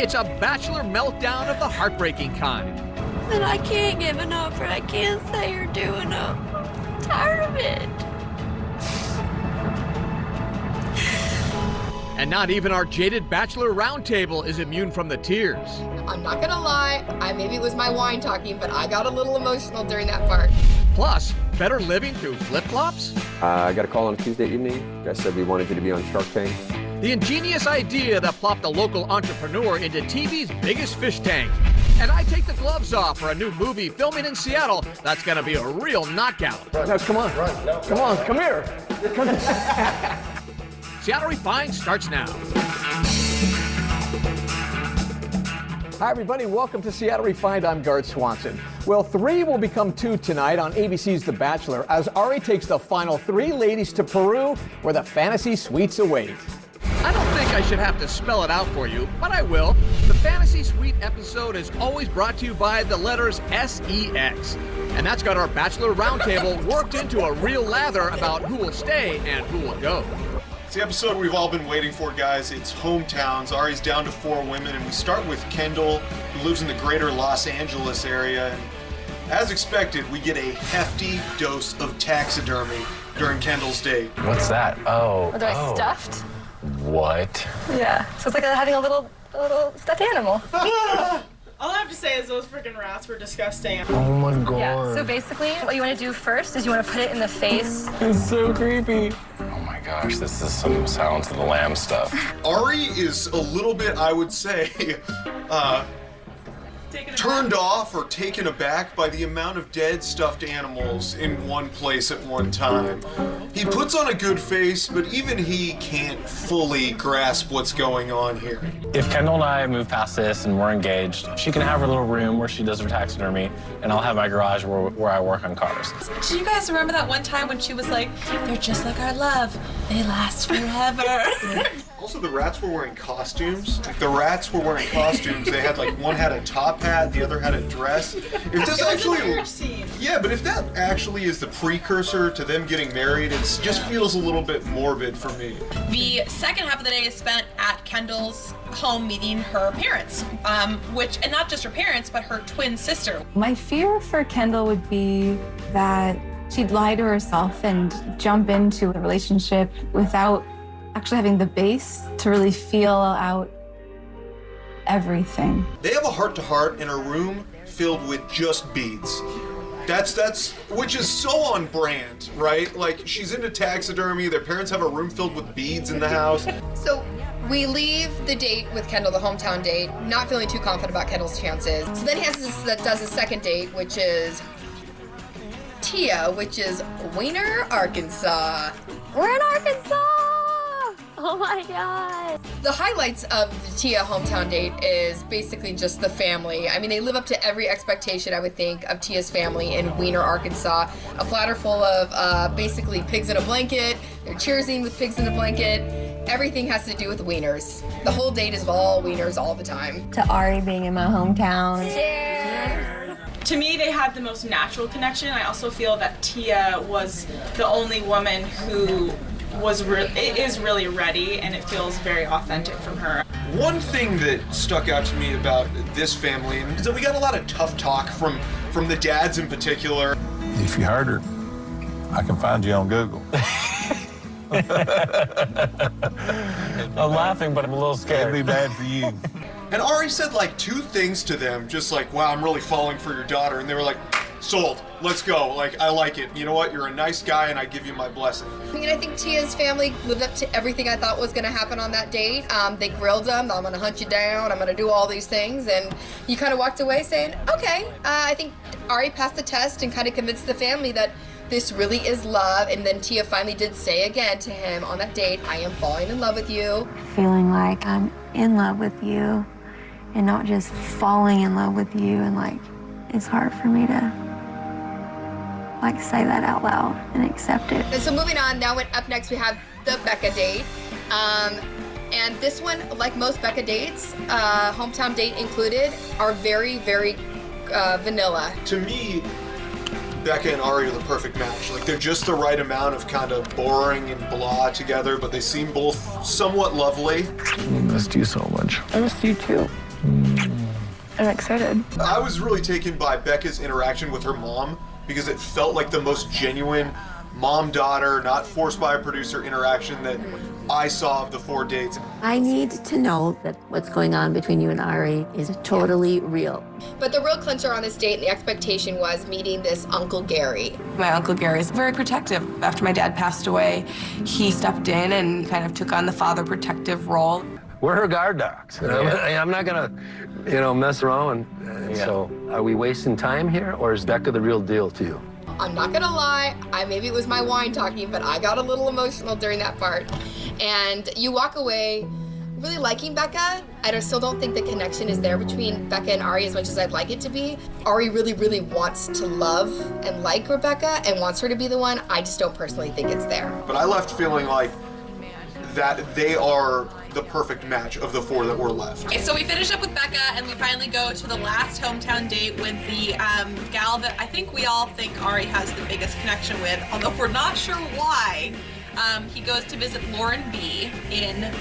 It's a Bachelor meltdown of the heartbreaking kind. And I can't give an offer. I can't say or do enough. I'm tired of it. And not even our jaded Bachelor roundtable is immune from the tears. I'm not gonna lie, maybe it was my wine talking, but I got a little emotional during that part. Plus, better living through flip-flops? I got a call on a Tuesday evening. Guys said we wanted you to be on Shark Tank. The ingenious idea that plopped a local entrepreneur into TV's biggest fish tank. And I take the gloves off for a new movie filming in Seattle that's gonna be a real knockout. No, come on. Come on, come here. Seattle Refined starts now. Hi everybody, welcome to Seattle Refined. I'm Garth Swanson. Well, 3 will become 2 tonight on ABC's The Bachelor as Ari takes the final 3 ladies to Peru where the fantasy suites await. I don't think I should have to spell it out for you, but I will. The Fantasy Suite episode is always brought to you by the letters SEX. And that's got our Bachelor Roundtable worked into a real lather about who will stay and who will go. It's the episode we've all been waiting for, guys. It's hometowns. Ari's down to 4 women, and we start with Kendall, who lives in the greater Los Angeles area. And as expected, we get a hefty dose of taxidermy during Kendall's date. What's that? Oh. Are they stuffed? What? Yeah. So it's like having a little stuffed animal. All I have to say is those freaking rats were disgusting. Oh my god. Yeah. So basically, what you want to do first is you want to put it in the face. It's so creepy. Oh my gosh, this is some Silence of the Lambs stuff. Ari is a little bit, I would say, turned off or taken aback by the amount of dead stuffed animals in one place at one time. He puts on a good face, but even he can't fully grasp what's going on here. If Kendall and I move past this and we're engaged, she can have her little room where she does her taxidermy, and I'll have my garage where I work on cars. Do you guys remember that one time when she was like, they're just like our love, they last forever? Also, the rats were wearing costumes. Like, the rats were wearing costumes. They had, like, one had a top hat, the other had a dress. If this actually, yeah, but if that actually is the precursor to them getting married, it just feels a little bit morbid for me. The second half of the day is spent at Kendall's home meeting her parents, and not just her parents, but her twin sister. My fear for Kendall would be that she'd lie to herself and jump into a relationship without actually having the base to really feel out everything. They have a heart-to-heart in a room filled with just beads. That's which is so on brand, right? Like, she's into taxidermy, their parents have a room filled with beads in the house. So we leave the date with Kendall, the hometown date, not feeling too confident about Kendall's chances. So then he does a second date, which is Tia, which is Wiener, Arkansas. We're in Arkansas! Oh my god. The highlights of the Tia hometown date is basically just the family. I mean, they live up to every expectation, I would think, of Tia's family in Wiener, Arkansas. A platter full of basically pigs in a blanket. They're cheersing with pigs in a blanket. Everything has to do with wieners. The whole date is all wieners all the time. To Ari being in my hometown. Cheers! To me, they had the most natural connection. I also feel that Tia was the only woman who is really ready, and it feels very authentic from her. One thing that stuck out to me about this family is that we got a lot of tough talk from the dads in particular. If you hurt her, I can find you on Google. I'm laughing, but I'm a little scared. It'd be bad for you. And Ari said like 2 things to them, just like, wow, I'm really falling for your daughter. And they were like, sold, let's go. Like, I like it. You know what? You're a nice guy and I give you my blessing. I mean, I think Tia's family lived up to everything I thought was gonna happen on that date. They grilled them, I'm gonna hunt you down, I'm gonna do all these things. And you kind of walked away saying, okay, I think Ari passed the test and kind of convinced the family that this really is love. And then Tia finally did say again to him on that date, I am falling in love with you. Feeling like I'm in love with you and not just falling in love with you, and like it's hard for me to like say that out loud and accept it. And so moving on, now up next we have the Becca date. And this one, like most Becca dates, hometown date included, are very, very vanilla. To me, Becca and Ari are the perfect match. Like, they're just the right amount of kind of boring and blah together, but they seem both somewhat lovely. I missed you so much. I missed you too. I'm excited. I was really taken by Becca's interaction with her mom because it felt like the most genuine mom-daughter, not forced by a producer interaction that I saw of the 4 dates. I need to know that what's going on between you and Ari is totally real. But the real clincher on this date and the expectation was meeting this Uncle Gary. My Uncle Gary is very protective. After my dad passed away, he stepped in and kind of took on the father protective role. We're her guard dogs. I'm not gonna, mess around. So, are we wasting time here, or is Becca the real deal to you? I'm not gonna lie, maybe it was my wine talking, but I got a little emotional during that part. And you walk away really liking Becca. I still don't think the connection is there between Becca and Ari as much as I'd like it to be. Ari really, really wants to love and like Rebecca and wants her to be the one. I just don't personally think it's there. But I left feeling like that they are the perfect match of the 4 that were left. Okay, so we finish up with Becca and we finally go to the last hometown date with the gal that I think we all think Ari has the biggest connection with, although we're not sure why. He goes to visit Lauren B. in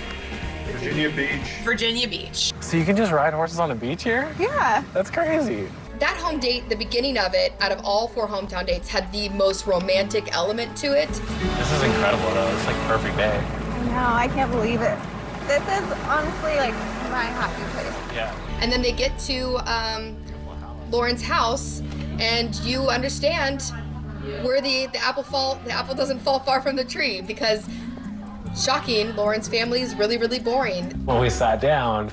Virginia Beach. So you can just ride horses on a beach here? Yeah. That's crazy. That home date, the beginning of it, out of all 4 hometown dates, had the most romantic element to it. This is incredible, though. It's like a perfect day. I know, I can't believe it. This is honestly like my happy place. Yeah. And then they get to Lauren's house, and you understand where the apple doesn't fall far from the tree, because shocking, Lauren's family is really, really boring. When we sat down,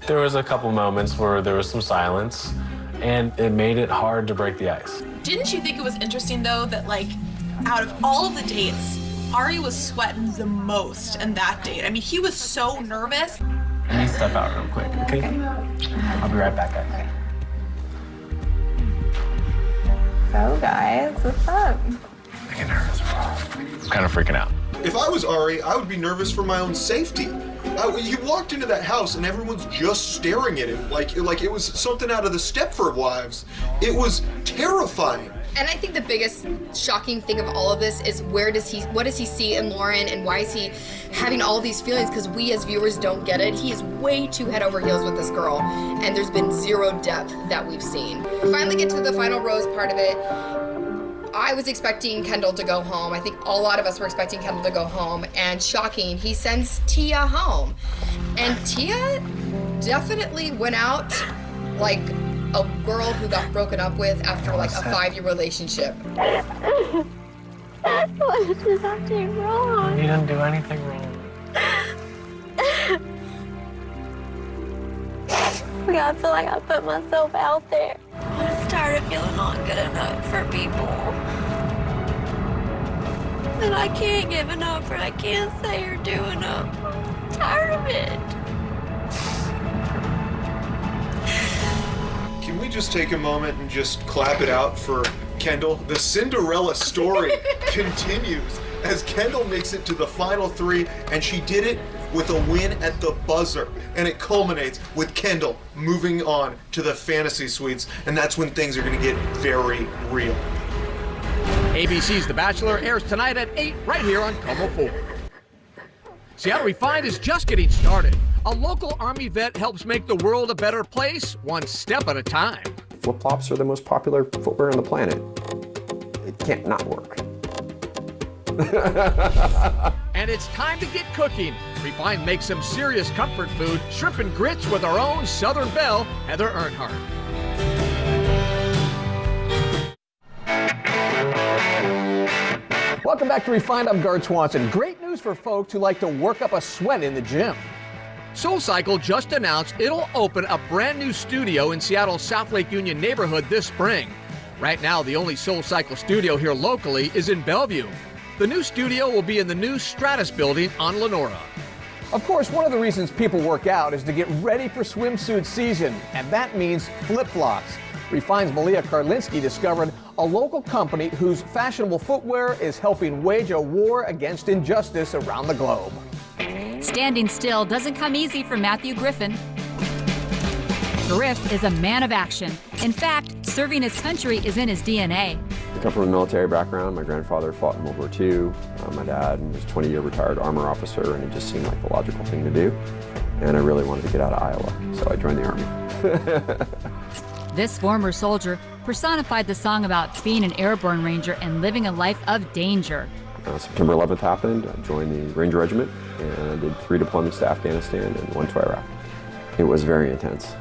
there was a couple moments where there was some silence, and it made it hard to break the ice. Didn't you think it was interesting, though, that, like, out of all of the dates, Ari was sweating the most in that date? I mean, he was so nervous. Let me step out real quick, okay? I'll be right back, guys. Okay. So, guys, what's up? I get nervous. I'm kind of freaking out. If I was Ari, I would be nervous for my own safety. You walked into that house and everyone's just staring at him like it was something out of the Stepford Wives. It was terrifying. And I think the biggest shocking thing of all of this is what does he see in Lauren, and why is he having all these feelings? Because we as viewers don't get it. He is way too head over heels with this girl, and there's been zero depth that we've seen. We finally get to the final rose part of it. I was expecting Kendall to go home. I think a lot of us were expecting Kendall to go home, and shocking, he sends Tia home. And Tia definitely went out like a girl who got broken up with after like a 5-year relationship. What did I do wrong? You didn't do anything wrong. I feel like I put myself out there. I'm just tired of feeling not good enough for people. And I can't give enough, or I can't say or do enough. I'm tired of it. Can we just take a moment and just clap it out for Kendall? The Cinderella story continues as Kendall makes it to the final 3, and she did it with a win at the buzzer. And it culminates with Kendall moving on to the fantasy suites, and that's when things are gonna get very real. ABC's The Bachelor airs tonight at 8 right here on Como 4. Seattle Refined is just getting started. A local Army vet helps make the world a better place, one step at a time. Flip-flops are the most popular footwear on the planet. It can't not work. And it's time to get cooking. Refined makes some serious comfort food, shrimp and grits with our own Southern belle, Heather Earnhardt. Welcome back to Refined. I'm Gard Swanson. Great news for folks who like to work up a sweat in the gym. SoulCycle just announced it'll open a brand new studio in Seattle's South Lake Union neighborhood this spring. Right now, the only SoulCycle studio here locally is in Bellevue. The new studio will be in the new Stratus building on Lenora. Of course, one of the reasons people work out is to get ready for swimsuit season, and that means flip-flops. Refined's Malia Karlinski discovered a local company whose fashionable footwear is helping wage a war against injustice around the globe. Standing still doesn't come easy for Matthew Griffin. Griff is a man of action. In fact, serving his country is in his DNA. I come from a military background. My grandfather fought in World War II. My dad was a 20-year retired armor officer, and it just seemed like the logical thing to do. and I really wanted to get out of Iowa, so I joined the Army. This former soldier personified the song about being an airborne ranger and living a life of danger. September 11th happened. I joined the Ranger Regiment, and I did 3 deployments to Afghanistan and 1 to Iraq. It was very intense.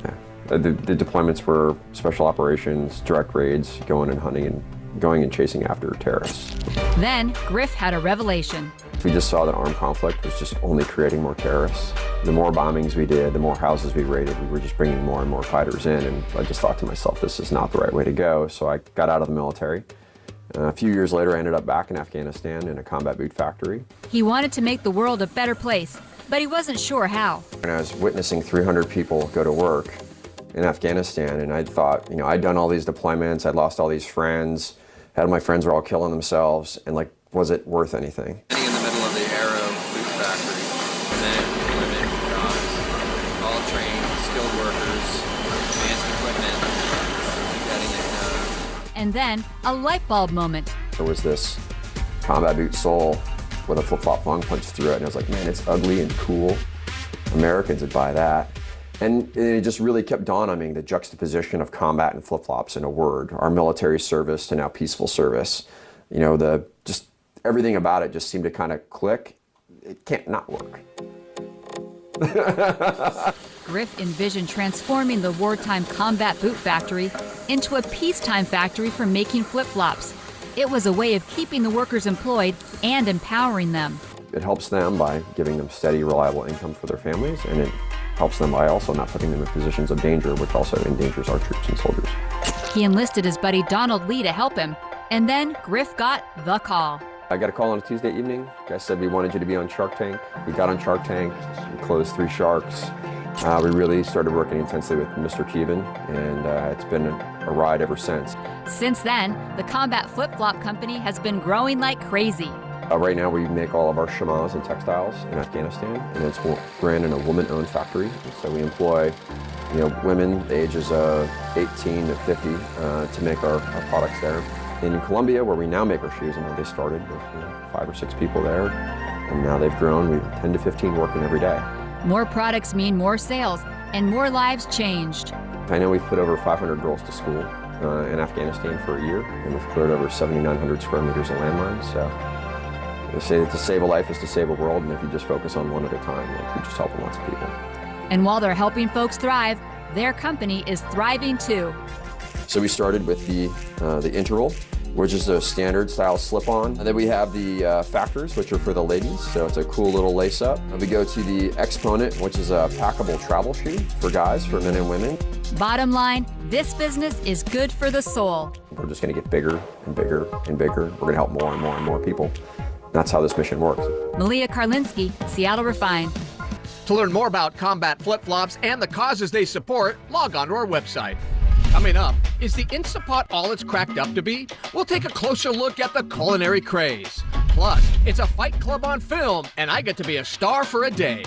Yeah. The deployments were special operations, direct raids, going and chasing after terrorists. Then Griff had a revelation. We just saw that armed conflict was just only creating more terrorists. The more bombings we did, the more houses we raided, we were just bringing more and more fighters in, and I just thought to myself, this is not the right way to go, so I got out of the military. A few years later, I ended up back in Afghanistan in a combat boot factory. He wanted to make the world a better place, but he wasn't sure how. And I was witnessing 300 people go to work in Afghanistan, and I thought, I'd done all these deployments, I'd lost all these friends, had my friends were all killing themselves, and was it worth anything? In the middle of the Aero boot factory, men, women, guys, all trained, skilled workers, advanced equipment, getting it done. And then a light bulb moment. There was this combat boot sole with a flip-flop long punch through it, and I was like, man, it's ugly and cool. Americans would buy that. And it just really kept dawning on me, the juxtaposition of combat and flip-flops in a word. Our military service to now peaceful service. Just everything about it just seemed to kind of click. It can't not work. Griff envisioned transforming the wartime combat boot factory into a peacetime factory for making flip-flops. It was a way of keeping the workers employed and empowering them. It helps them by giving them steady, reliable income for their families, and it helps them by also not putting them in positions of danger, which also endangers our troops and soldiers. He enlisted his buddy Donald Lee to help him, and then Griff got the call. I got a call on a Tuesday evening. The guy said, we wanted you to be on Shark Tank. We got on Shark Tank, we closed 3 sharks. We really started working intensely with Mr. Keevan, and it's been a ride ever since. Since then, the Combat Flip-Flop Company has been growing like crazy. Right now we make all of our shamas and textiles in Afghanistan, and it's ran in a woman-owned factory. So we employ women the ages of 18 to 50 to make our products there. In Colombia, where we now make our shoes, they started with 5 or 6 people there, and now they've grown. We have 10 to 15 working every day. More products mean more sales, and more lives changed. I know we've put over 500 girls to school in Afghanistan for a year, and we've cleared over 7,900 square meters of landmines. So they say that to save a life is to save a world, and if you just focus on one at a time, you're just helping lots of people. And while they're helping folks thrive, their company is thriving too. So we started with the interval, which is a standard style slip-on. And then we have the factors, which are for the ladies, so it's a cool little lace-up. And we go to the Exponent, which is a packable travel shoe for guys, for men and women. Bottom line, this business is good for the soul. We're just gonna get bigger and bigger and bigger. We're gonna help more and more and more people. That's how this mission works. Malia Karlinski, Seattle Refined. To learn more about combat flip-flops and the causes they support, log on to our website. Coming up, is the Instapot all it's cracked up to be? We'll take a closer look at the culinary craze. Plus, it's a fight club on film, and I get to be a star for a day.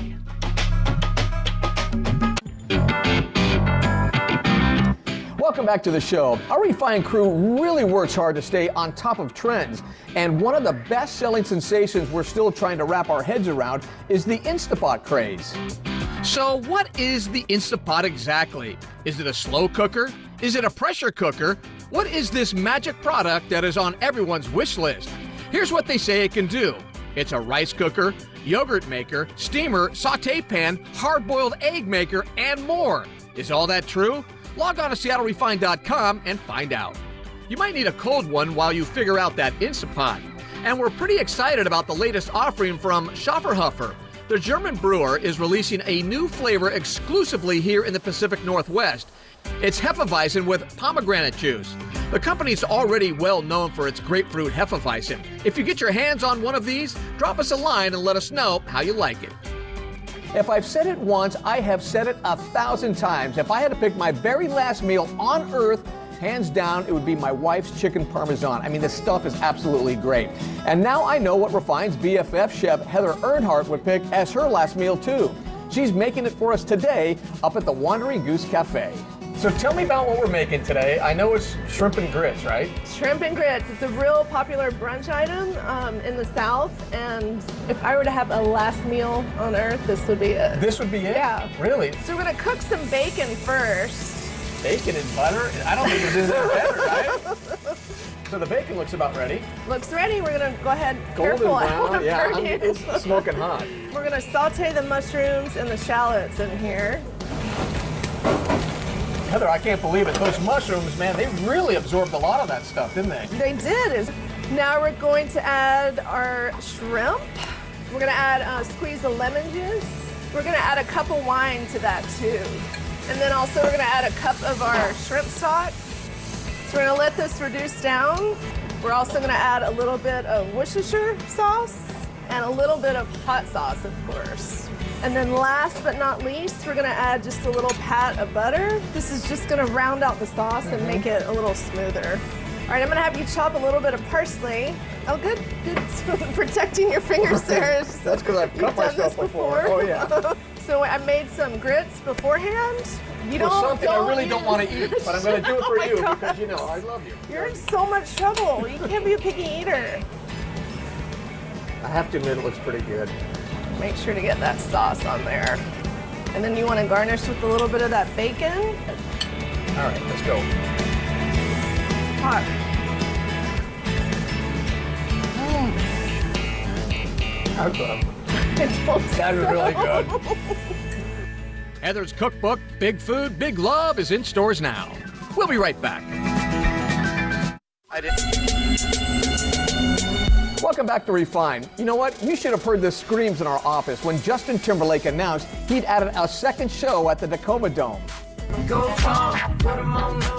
Welcome back to the show. Our Refined crew really works hard to stay on top of trends. And one of the best-selling sensations we're still trying to wrap our heads around is the Instapot craze. So what is the Instapot exactly? Is it a slow cooker? Is it a pressure cooker? What is this magic product that is on everyone's wish list? Here's what they say it can do. It's a rice cooker, yogurt maker, steamer, saute pan, hard-boiled egg maker, and more. Is all that true? Log on to SeattleRefined.com and find out. You might need a cold one while you figure out that Instapot. And we're pretty excited about the latest offering from Schafferhofer. The German brewer is releasing a new flavor exclusively here in the Pacific Northwest. It's Hefeweizen with pomegranate juice. The company's already well known for its grapefruit Hefeweizen. If you get your hands on one of these, drop us a line and let us know how you like it. If I've said it once, I have said it 1,000 times. If I had to pick my very last meal on earth, hands down, it would be my wife's chicken parmesan. I mean, this stuff is absolutely great. And now I know what Refined's BFF chef Heather Earnhardt would pick as her last meal too. She's making it for us today up at the Wandering Goose Cafe. So tell me about what we're making today. I know it's shrimp and grits, right? Shrimp and grits. It's a real popular brunch item in the South, and if I were to have a last meal on Earth, this would be it. This would be it? Yeah. Really? So we're gonna cook some bacon first. Bacon and butter? I don't think it's any better, right? So the bacon looks about ready. Looks ready. We're gonna go ahead. Golden Careful, I brown. don't wanna Yeah, burn you. it's smoking hot. We're gonna saute the mushrooms and the shallots in here. Heather, I can't believe it. Those mushrooms, man, they really absorbed a lot of that stuff, didn't they? They did. Now we're going to add our shrimp. We're gonna add a squeeze of lemon juice. We're gonna add a cup of wine to that too. And then also we're gonna add a cup of our shrimp stock. So we're gonna let this reduce down. We're also gonna add a little bit of Worcestershire sauce and a little bit of hot sauce, of course. And then last but not least, we're gonna add just a little pat of butter. This is just gonna round out the sauce and make it a little smoother. All right, I'm gonna have you chop a little bit of parsley. Oh, good, good. Protecting your fingers there. That's because I've cut myself before. Oh, yeah. So I made some grits beforehand. You don't. Something I really don't want to eat, but I'm going to do it for you God. because, you know, I love you. You're in so much trouble. You can't be a picky eater. I have to admit, it looks pretty good. Make sure to get that sauce on there. And then you want to garnish with a little bit of that bacon. All right, let's go. Hot. That was really good. Heather's Cookbook, Big Food, Big Love is in stores now. We'll be right back. Welcome back to Refined. You know what? You should have heard the screams in our office when Justin Timberlake announced he'd added a second show at the Tacoma Dome.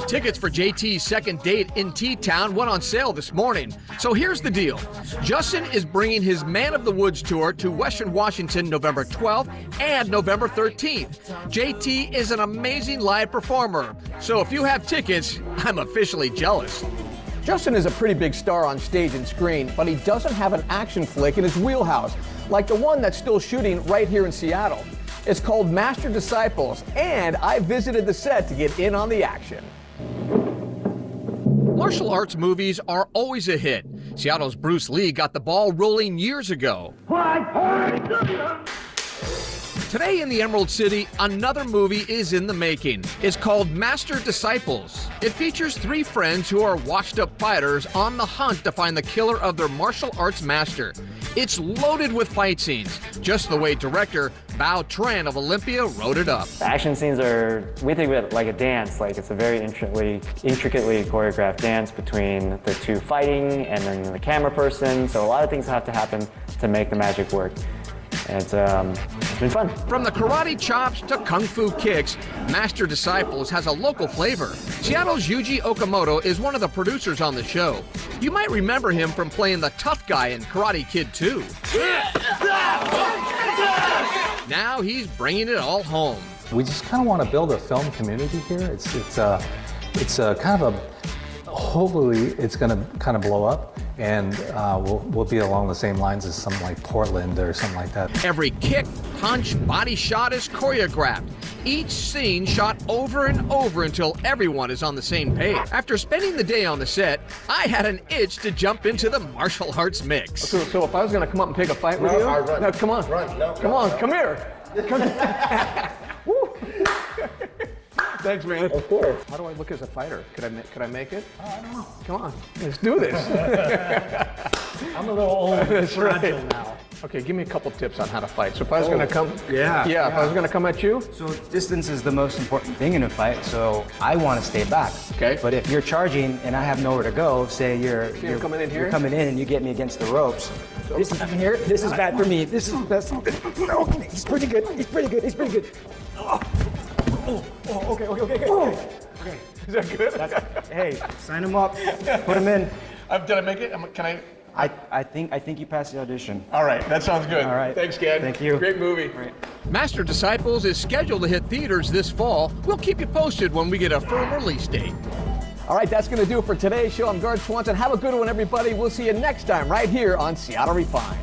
Tickets for JT's second date in T-Town went on sale this morning. So here's the deal. Justin is bringing his Man of the Woods tour to Western Washington November 12th and November 13th. JT is an amazing live performer. So if you have tickets, I'm officially jealous. Justin is a pretty big star on stage and screen, but he doesn't have an action flick in his wheelhouse, like the one that's still shooting right here in Seattle. It's called Master Disciples, and I visited the set to get in on the action. Martial arts movies are always a hit. Seattle's Bruce Lee got the ball rolling years ago. Today in the Emerald City, another movie is in the making. It's called Master Disciples. It features three friends who are washed-up fighters on the hunt to find the killer of their martial arts master. It's loaded with fight scenes, just the way director Bao Tran of Olympia wrote it up. The action scenes are, we think of it like a dance, like it's a very intricately choreographed dance between the two fighting and then the camera person. So a lot of things have to happen to make the magic work. And it's been fun. From the karate chops to kung fu kicks, Master Disciples has a local flavor. Seattle's Yuji Okamoto is one of the producers on the show. You might remember him from playing the tough guy in Karate Kid 2. Now he's bringing it all home. We just kind of want to build a film community here. It's a kind of a, hopefully it's going to kind of blow up. And we'll be along the same lines as something like Portland or something like that. Every kick, punch, body shot is choreographed. Each scene shot over and over until everyone is on the same page. After spending the day on the set, I had an itch to jump into the martial arts mix. So if I was going to come up and pick a fight with you? No, come on. Run. No, come on, come here. Woo. Thanks, man. Of course. How do I look as a fighter? Could I make it? I don't know. Come on, let's do this. I'm a little old and fragile now. Okay, give me a couple tips on how to fight. So if I was going to come, Yeah, if I was going to come at you. So distance is the most important thing in a fight. So I want to stay back. Okay. But if you're charging and I have nowhere to go, say you're coming in here. You're coming in and you get me against the ropes. This is here. This is bad for me. This is best. Okay, he's pretty good. He's pretty good. He's pretty good. Okay. Okay. Is that good? Hey, sign him up. Put him in. Did I make it? Can I? I think you passed the audition. All right, that sounds good. All right. Thanks, Ken. Thank you. Great movie. All right. Master Disciples is scheduled to hit theaters this fall. We'll keep you posted when we get a firm release date. All right, that's going to do it for today's show. I'm Garth Swanson. Have a good one, everybody. We'll see you next time right here on Seattle Refined.